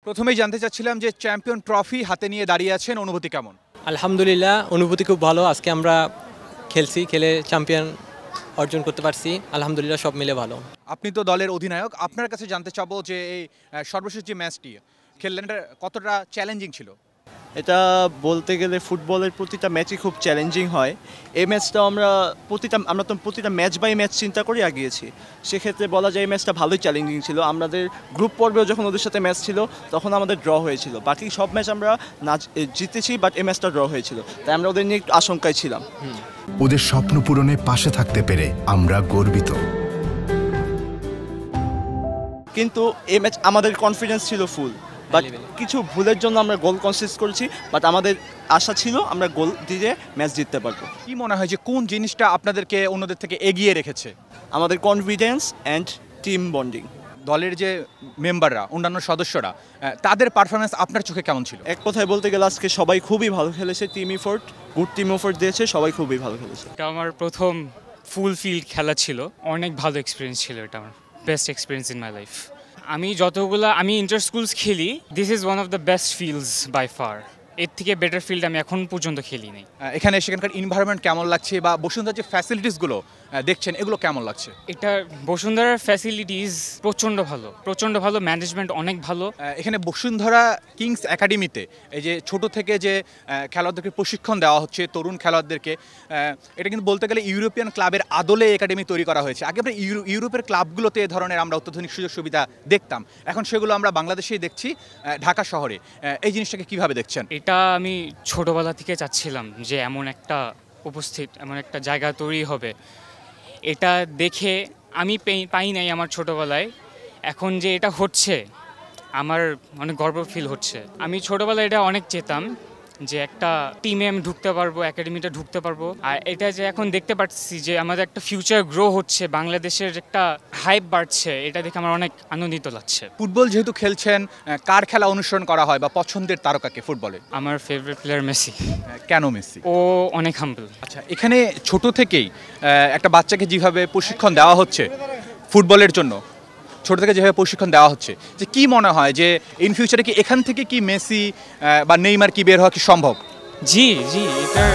প্রথমেই জানতে চাচ্ছিলাম যে চ্যাম্পিয়ন ট্রফি হাতে নিয়ে দাঁড়িয়ে আছেন, অনুভূতি কেমন? আলহামদুলিল্লাহ, অনুভূতি খুব ভালো। আজকে আমরা খেলে চ্যাম্পিয়ন অর্জন করতে পারছি। আলহামদুলিল্লাহ, সব মিলে ভালো। আপনি তো দলের অধিনায়ক, আপনার কাছে জানতে চাবো যে এই সর্বশেষ যে ম্যাচটি খেললেন এটা কতটা চ্যালেঞ্জিং ছিল? এটা বলতে গেলে ফুটবলের প্রতিটা ম্যাচই খুব চ্যালেঞ্জিং হয়। এই ম্যাচটাও আমরা তো প্রতিটা ম্যাচ বাই ম্যাচ চিন্তা করে এগিয়েছি। সেক্ষেত্রে বলা যায় এই ম্যাচটা ভালোই চ্যালেঞ্জিং ছিল। আমাদের গ্রুপ পর্বেও যখন ওদের সাথে ম্যাচ ছিল তখন আমাদের ড্র হয়েছিল। বাকি সব ম্যাচ আমরা জিতেছি, বাট এই ম্যাচটা ড্র হয়েছিল, তাই আমরা ওদের নিয়ে একটু আশঙ্কায় ছিলাম। ওদের স্বপ্ন পূরণে পাশে থাকতে পেরে আমরা গর্বিত। কিন্তু এই ম্যাচ আমাদের কনফিডেন্স ছিল ফুল, বাট কিছু ভুলের জন্য আমরা গোল কনসিড করেছি। বাট আমাদের আশা ছিল আমরা গোল দিয়ে ম্যাচ জিততে পারবো। কি মনে হয় যে কোন জিনিসটা আপনাদেরকে অন্যদের থেকে এগিয়ে রেখেছে? আমাদের কনফিডেন্স অ্যান্ড টিম বন্ডিং। দলের যে মেম্বাররা, অন্যান্য সদস্যরা, তাদের পারফরমেন্স আপনার চোখে কেমন ছিল? এক কথায় বলতে গেলে আজকে সবাই খুবই ভালো খেলেছে। গুড টিম এফোর্ট দিয়েছে, সবাই খুবই ভালো খেলেছে। এটা আমার প্রথম ফুল ফিল্ড খেলা ছিল, অনেক ভালো এক্সপিরিয়েন্স ছিল। এটা আমার best experience in my life. আমি ইন্টার স্কুলস খেলি, this is one of the best fields by far. এর থেকে বেটার ফিল্ড আমি এখন পর্যন্ত খেলি নাই। এখানে সেখানকার এনভায়রনমেন্ট কেমন লাগছে বা বসুন্ধরার যে ফ্যাসিলিটিসগুলো দেখছেন এগুলো কেমন লাগছে? এটা বসুন্ধরার ফ্যাসিলিটিস প্রচণ্ড ভালো, ম্যানেজমেন্ট অনেক ভালো। এখানে বসুন্ধরা কিংস একাডেমিতে এই যে ছোট থেকে যে খেলোয়াড়দেরকে প্রশিক্ষণ দেওয়া হচ্ছে, তরুণ খেলোয়াড়দেরকে, এটা কিন্তু বলতে গেলে ইউরোপিয়ান ক্লাবের আদলে একাডেমি তৈরি করা হয়েছে। আগে আমরা ইউরোপের ক্লাবগুলোতে এ ধরনের আমরা অত্যাধুনিক সুযোগ সুবিধা দেখতাম, এখন সেগুলো আমরা বাংলাদেশেই দেখছি, ঢাকা শহরে। এই জিনিসটাকে কিভাবে দেখছেন? এটা আমি ছোটোবেলা থেকে চাচ্ছিলাম যে এমন একটা জায়গা তৈরি হবে। এটা দেখে আমি পাই নাই আমার ছোটোবেলায়, এখন যে এটা হচ্ছে আমার অনেক গর্ব ফিল হচ্ছে। আমি ছোটোবেলায় এটা অনেক চেতাম যে একটা টিমে আমি ঢুকতে পারবো, একাডেমিটা ঢুকতে পারবো। আর এটা যে এখন দেখতে পাচ্ছি যে আমাদের একটা ফিউচার গ্রো হচ্ছে, বাংলাদেশের একটা হাইপ বাড়ছে, এটা দেখে আমার অনেক আনন্দিত লাগছে। ফুটবল যেহেতু খেলছেন, কার খেলা অনুসরণ করা হয় বা পছন্দের তারকাকে ফুটবলে? আমার ফেভারিট প্লেয়ার মেসি। কেন মেসি? ও অনেক হাম্বল। আচ্ছা, এখানে ছোট থেকেই একটা বাচ্চাকে যেভাবে প্রশিক্ষণ দেওয়া হচ্ছে ফুটবলের জন্য, ছোট থেকে যেভাবে প্রশিক্ষণ দেওয়া হচ্ছে, যে কি মনে হয় যে ইন ফিউচারে কি এখান থেকে কি মেসি বা নেইমার কি বের হওয়া কি সম্ভব? জি, এটার